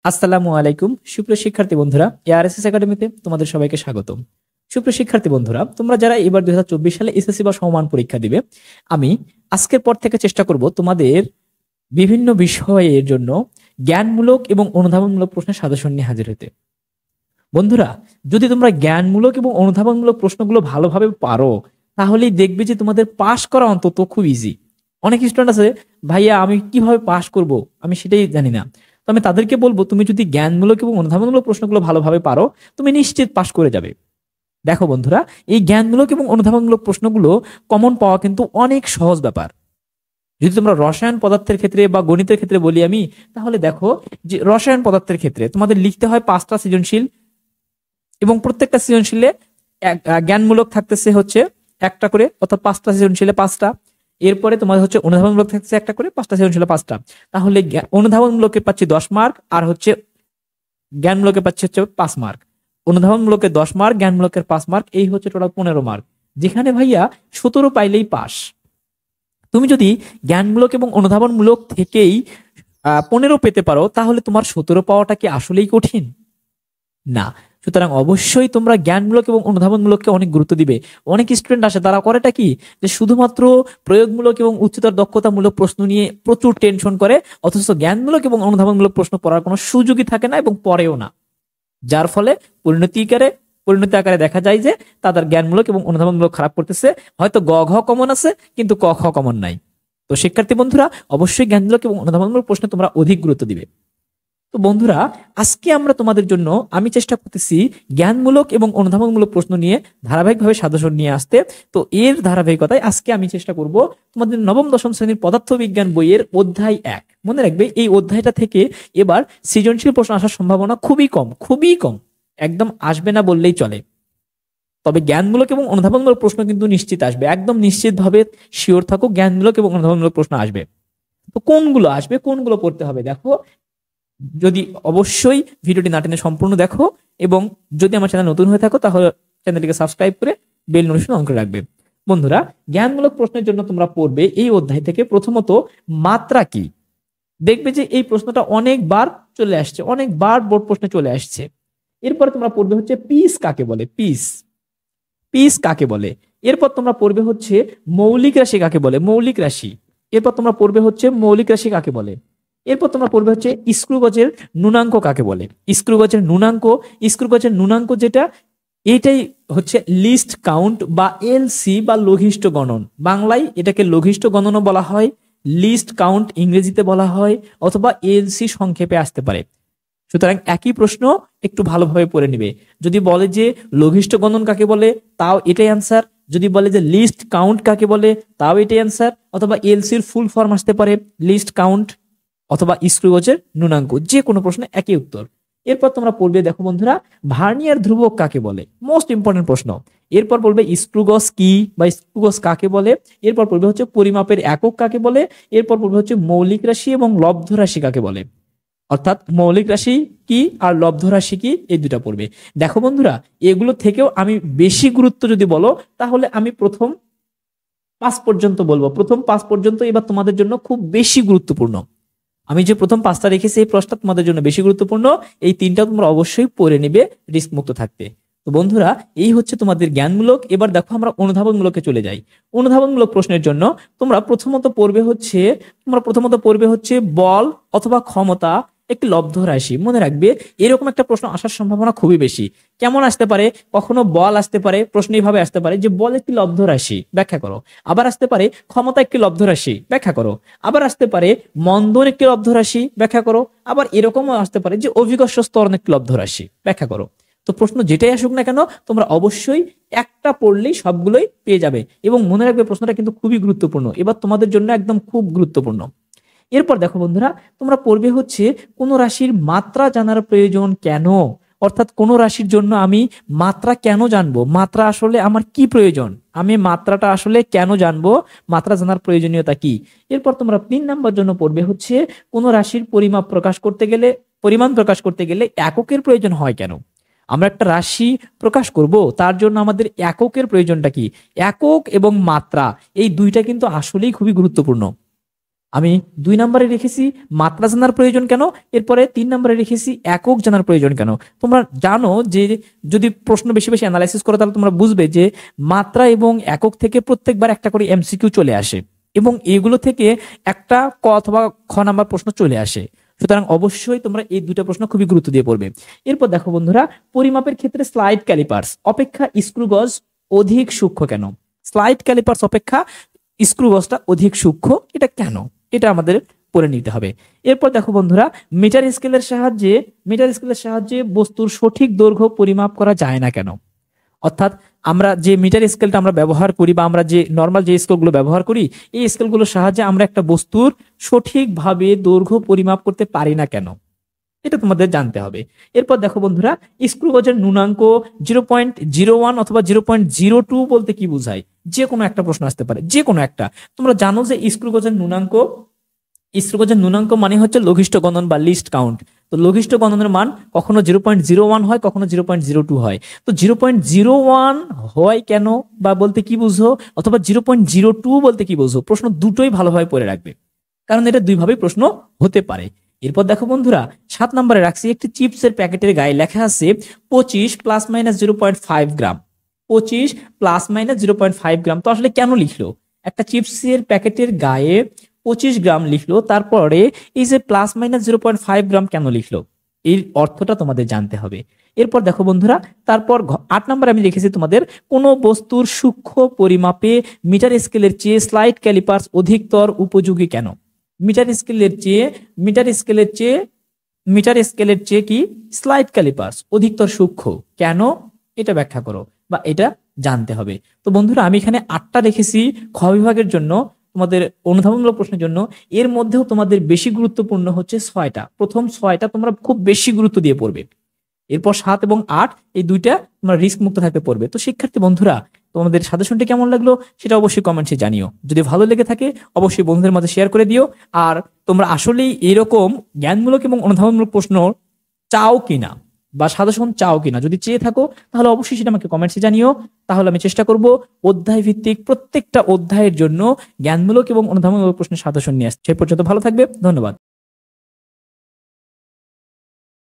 আসসালামু আলাইকুম সুপ্রিয় শিক্ষার্থী বন্ধুরা, এআরএসএস একাডেমিতে তোমাদের সবাইকে স্বাগতম। সুপ্রিয় শিক্ষার্থী বন্ধুরা, তোমরা যারা এবার 2024 সালে এসএসসি বা সমমান পরীক্ষা দিবে, আমি আজকের পর থেকে চেষ্টা করব তোমাদের বিভিন্ন বিষয়ের জন্য জ্ঞানমূলক এবং অনুধাবনমূলক প্রশ্নের সাজেশন নিয়ে হাজির হতে। বন্ধুরা, যদি তোমরা জ্ঞানমূলক এবং অনুধাবনমূলক প্রশ্নগুলো ভালোভাবে পারো, তাহলেই দেখবে যে তোমাদের পাশ করা অন্তত খুব ইজি। অনেক স্টুডেন্ট আছে, ভাইয়া আমি কিভাবে পাশ করব, আমি সেটাই জানি না। তো আমি তাদেরকে বলবো, তুমি যদি জ্ঞানমূলক এবং অনুধাবনমূলক প্রশ্নগুলো ভালোভাবে পারো, তুমি নিশ্চিত পাশ করে যাবে। দেখো বন্ধুরা, এই জ্ঞানমূলক এবং অনুধাবনমূলক প্রশ্নগুলো কমন পাওয়া কিন্তু অনেক সহজ ব্যাপার। যদি তোমরা রসায়ন পদার্থের ক্ষেত্রে বা গণিতের ক্ষেত্রে বলি আমি, তাহলে দেখো যে রসায়ন পদার্থের ক্ষেত্রে তোমাদের লিখতে হয় 5টা সৃজনশীল, এবং প্রত্যেকটা সৃজনশীলে জ্ঞানমূলক থাকতেছে হচ্ছে একটা করে, অর্থাৎ 5টা সৃজনশীলে 5টা। এরপরে তোমাদের হচ্ছে অনুধাবনমূলক থাকতেছে একটা করে, 5টা সৃজনশীলে 5টা। তাহলে অনুধাবনমূলকে পাচ্ছি 10 মার্ক, আর হচ্ছে জ্ঞানমূলকে পাচ্ছি হচ্ছে 5 মার্ক। অনুধাবনমূলকের 10 মার্ক, জ্ঞানমূলকের 5 মার্ক, এই হচ্ছে টোটাল 15 মার্ক। যেখানে ভাইয়া 17 পাইলেই পাস। তুমি যদি জ্ঞানমূলক এবং অনুধাবনমূলক থেকেই 15 পেতে পারো, তাহলে তোমার 17 পাওয়াটা কি আসলেই কঠিন? না। সুতরাং অবশ্যই তোমরা জ্ঞানমূলক এবং অনুধাবনমূলককে অনেক গুরুত্ব দিবে। অনেক স্টুডেন্ট আসে, তারা করেটা কি, যে শুধুমাত্র প্রয়োগমূলক এবং উচ্চতর দক্ষতামূলক প্রশ্ন নিয়ে প্রচুর টেনশন করে, অথচ জ্ঞানমূলক এবং অনুধাবনমূলক প্রশ্ন পড়ার কোনো সুযোগই থাকে না এবং পড়েও না। যার ফলে পরিণতি আকারে দেখা যায় যে তাদের জ্ঞানমূলক এবং অনুধাবনমূলক খারাপ করতেছে। হয়তো গ ঘ কমন আছে, কিন্তু ক খ কমন নাই। তো শিক্ষার্থী বন্ধুরা, অবশ্যই জ্ঞানমূলক এবং অনুধাবনমূলক প্রশ্নে তোমরা অধিক গুরুত্ব দিবে। তো বন্ধুরা, আজকে আমরা তোমাদের জন্য আমি চেষ্টা করতেছি জ্ঞানমূলক এবং অনুধাবনমূলক প্রশ্ন নিয়ে ধারাবাহিকভাবে সাজেশন নিয়ে আসতে। তো এর ধারাবাহিকতায় আজকে আমি চেষ্টা করব তোমাদের নবম দশম শ্রেণীর পদার্থবিজ্ঞান বইয়ের অধ্যায় 1। মনে রাখবে, এই অধ্যায়টা থেকে এবার সৃজনশীল প্রশ্ন আসার সম্ভাবনা খুবই কম, খুবই কম, একদম আসবে না বললেই চলে। তবে জ্ঞানমূলক এবং অনুধাবনমূলক প্রশ্ন কিন্তু নিশ্চিত আসবে, একদম নিশ্চিতভাবে শিওর থাকো, জ্ঞানমূলক এবং অনুধাবনমূলক প্রশ্ন আসবে। তো কোনগুলো আসবে, কোনগুলো পড়তে হবে, দেখো। যদি অবশ্যই ভিডিওটি না টেনে সম্পূর্ণ দেখো, এবং যদি আমার চ্যানেল নতুন হয়ে থাকো, তাহলে চ্যানেলটিকে সাবস্ক্রাইব করে বেল নোটিফিকেশন অন করে রাখবে। বন্ধুরা, জ্ঞানমূলক প্রশ্নের জন্য তোমরা পড়বে এই অধ্যায় থেকে প্রথমত মাত্রা কি। দেখবে যে এই প্রশ্নটা অনেকবার চলে আসছে, অনেকবার বোর্ড প্রশ্নে চলে আসছে। এরপরে তোমরা পড়বে হচ্ছে পিস কাকে বলে, পিস পিস কাকে বলে। এরপর তোমরা পড়বে হচ্ছে মৌলিক রাশি কাকে বলে, মৌলিক রাশি। এরপর তোমরা পড়বে হচ্ছে মৌলিক রাশি কাকে বলে। এরপর তোমরা পড়বে হচ্ছে স্ক্রু গজের ন্যূনাঙ্ক কাকে বলে। স্ক্রু গজের ন্যূনাঙ্ক, স্ক্রু গজের ন্যূনাঙ্ক যেটা, এটাই হচ্ছে লিস্ট কাউন্ট বা এলসি বা লঘিষ্ঠ গণন। বাংলায় এটাকে লঘিষ্ঠ গণনও বলা হয়, লিস্ট কাউন্ট ইংরেজিতে বলা হয়, অথবা এলসি সংক্ষেপে আসতে পারে। সুতরাং একই প্রশ্ন, একটু ভালোভাবে পড়ে নিবে। যদি বলে যে লঘিষ্ঠ গণন কাকে বলে, তাও এটাই অ্যান্সার। যদি বলে যে লিস্ট কাউন্ট কাকে বলে, তাও এটাই অ্যান্সার। অথবা এলসির ফুল ফর্ম আসতে পারে, লিস্ট কাউন্ট অথবা স্ক্রু গজের ন্যূনাঙ্ক, যে কোনো প্রশ্নে একই উত্তর। এরপর তোমরা পড়বে, দেখো বন্ধুরা, ভার্নিয়ার ধ্রুবক কাকে বলে, মোস্ট ইম্পর্টেন্ট প্রশ্ন। এরপর পড়বে স্ক্রু গজ কি বা স্ক্রু গজ কাকে বলে। এরপর পড়বে হচ্ছে পরিমাপের একক কাকে বলে। এরপর পড়বে হচ্ছে মৌলিক রাশি এবং লব্ধ রাশি কাকে বলে। অর্থাৎ মৌলিক রাশি কি আর লব্ধ রাশি কি, এই দুটা পড়বে। দেখো বন্ধুরা, এগুলো থেকেও আমি বেশি গুরুত্ব যদি বলো, তাহলে আমি প্রথম 5 পর্যন্ত বলবো। প্রথম 5 পর্যন্ত এবার তোমাদের জন্য খুব বেশি গুরুত্বপূর্ণ। আমি যে প্রথম 5টা রেখেছি, এই প্রশ্নটা তোমাদের জন্য বেশি গুরুত্বপূর্ণ। এই 3টা তোমরা অবশ্যই পড়ে নেবে রিস্ক মুক্ত থাকতে। তো বন্ধুরা, এই হচ্ছে তোমাদের জ্ঞানমূলক। এবার দেখো আমরা অনুধাবনমূলকে চলে যাই। অনুধাবনমূলক প্রশ্নের জন্য তোমরা প্রথমত পড়বে হচ্ছে বল অথবা ক্ষমতা একটি লব্ধ রাশি। মনে রাখবে, এরকম একটা প্রশ্ন আসার সম্ভাবনা খুবই বেশি। কেমন আসতে পারে, কখনো বল আসতে পারে, প্রশ্ন এইভাবে আসতে পারে যে বল একটি লব্ধ রাশি, ব্যাখ্যা করো। আবার আসতে পারে ক্ষমতা একটি লব্ধ রাশি, ব্যাখ্যা করো। আবার আসতে পারে মন্দন একটি লব্ধ রাশি, ব্যাখ্যা করো। আবার এরকমও আসতে পারে যে অভিকর্ষ ত্বরণ একটি লব্ধ রাশি, ব্যাখ্যা করো। তো প্রশ্ন যেটাই আসুক না কেন, তোমরা অবশ্যই একটা পড়লেই সবগুলোই পেয়ে যাবে। এবং মনে রাখবে, প্রশ্নটা কিন্তু খুবই গুরুত্বপূর্ণ, এবার তোমাদের জন্য একদম খুব গুরুত্বপূর্ণ। এরপর দেখো বন্ধুরা, তোমরা পড়বে হচ্ছে কোন রাশির মাত্রা জানার প্রয়োজন কেন। অর্থাৎ কোন রাশির জন্য আমি মাত্রা কেন জানবো, মাত্রা আসলে আমার কি প্রয়োজন, আমি মাত্রাটা আসলে কেন জানবো, মাত্রা জানার প্রয়োজনীয়তা কি। এরপর তোমরা 3 নাম্বার জন্য পড়বে হচ্ছে কোন রাশির পরিমাণ প্রকাশ করতে গেলে এককের প্রয়োজন হয় কেন। আমরা একটা রাশি প্রকাশ করব, তার জন্য আমাদের এককের প্রয়োজনটা কি। একক এবং মাত্রা, এই দুইটা কিন্তু আসলেই খুবই গুরুত্বপূর্ণ। আমি 2 নম্বরে রেখেছি মাত্রা জানার প্রয়োজন কেন, এরপরে 3 নম্বরে রেখেছি একক জানার প্রয়োজন কেন। তোমরা জানো যে যদি প্রশ্ন বেশি বেশি অ্যানালাইসিস করো তাহলে তোমরা বুঝবে যে মাত্রা এবং একক থেকে প্রত্যেকবার একটা করে এমসিকিউ চলে আসে এবং এগুলো থেকে একটা ক অথবা খ নাম্বার প্রশ্ন চলে আসে। সুতরাং অবশ্যই তোমরা এই দুটো প্রশ্ন খুবই গুরুত্ব দিয়ে পড়বে। এরপর দেখো বন্ধুরা, পরিমাপের ক্ষেত্রে স্লাইড ক্যালিপার্স অপেক্ষা স্ক্রু গজ অধিক সূক্ষ্ম কেন? স্লাইড ক্যালিপার্স অপেক্ষা স্ক্রু গজটা অধিক সূক্ষ্ম, এটা কেন? এটা আমাদের পড়ে নিতে হবে। এরপর দেখো বন্ধুরা, মিটার স্কেলের সাহায্যে বস্তুর সঠিক দৈর্ঘ্য পরিমাপ করা যায় না কেন? অর্থাৎ আমরা যে মিটার স্কেলটা আমরা ব্যবহার করি বা আমরা যে নর্মাল যে স্কেলগুলো ব্যবহার করি, এই স্কেলগুলোর সাহায্যে আমরা একটা বস্তুর সঠিকভাবে দৈর্ঘ্য পরিমাপ করতে পারি না কেন? এটা তোমাদের জানতে হবে। এরপর দেখো বন্ধুরা, স্ক্রু গজের ন্যূনাঙ্ক 0.01 অথবা 0.02 বলতে কি বোঝায়? যে কোনো একটা প্রশ্ন আসতে পারে, যে কোনো একটা। তোমরা জানো যে স্ক্রু গজের ন্যূনাঙ্ক মানে হচ্ছে লঘিষ্ঠ গণন বা লিস্ট কাউন্ট। তো লঘিষ্ঠ গণনের মান কখনো 0.01 হয়, কখনো 0.02 হয়। তো 0.01 হয় কেন বা বলতে কি বুঝো, অথবা 0.02 বলতে কি বুঝো? প্রশ্ন দুটোই ভালোভাবে পড়ে রাখবে, কারণ এটা দুইভাবেই প্রশ্ন হতে পারে। এরপর দেখো বন্ধুরা, 7 নম্বরে রাখছি একটি চিপসের প্যাকেটের গায়ে লেখা আছে 25 ± 0.5 গ্রাম। 25 ± 0.5 গ্রাম, তো আসলে কেন লিখলো? একটা চিপসের প্যাকেটের গায়ে 25 গ্রাম লিখলো, তারপরে এই যে ±0.5 গ্রাম কেন লিখলো? এর অর্থটা তোমাদের জানতে হবে। এরপর দেখো বন্ধুরা, তারপর 8 নম্বর আমি লিখেছি তোমাদের, কোন বস্তুর সূক্ষ্ম পরিমাপে মিটার স্কেলের চেয়ে স্লাইড ক্যালিপার্স অধিকতর উপযোগী কেন? মিটার স্কেলের চেয়ে কি স্লাইড ক্যালিপার্স অধিকতর সূক্ষ্ম কেন? এটা ব্যাখ্যা করো বা এটা জানতে হবে। তো বন্ধুরা, আমি এখানে 8টা রেখেছি খ বিভাগের জন্য, তোমাদের অনুধাবনমূলক প্রশ্নের জন্য। এর মধ্যেও তোমাদের বেশি গুরুত্বপূর্ণ হচ্ছে 6টা। প্রথম 6টা তোমরা খুব বেশি গুরুত্ব দিয়ে পড়বে। এরপর 7 এবং 8 এই দুইটা তোমরা রিস্ক মুক্ত থাকতে পড়বে। তো শিক্ষার্থী বন্ধুরা, তোমাদের সাজেশনটি কেমন লাগলো সেটা অবশ্যই কমেন্টসে জানিও। যদি ভালো লেগে থাকে অবশ্যই বন্ধুদের মাঝে শেয়ার করে দিও। আর তোমরা আসলেই এরকম জ্ঞানমূলক এবং অনুধাবনমূলক প্রশ্ন চাও কিনা বা সাজেশন চাও কিনা, যদি চেয়ে থাকো তাহলে অবশ্যই সেটা আমাকে কমেন্টসে জানিও। তাহলে আমি চেষ্টা করব অধ্যায় ভিত্তিক প্রত্যেকটা অধ্যায়ের জন্য জ্ঞানমূলক এবং অনুধাবনমূলক প্রশ্নের সাজেশন নিয়ে আসতে। সেই পর্যন্ত ভালো থাকবে, ধন্যবাদ।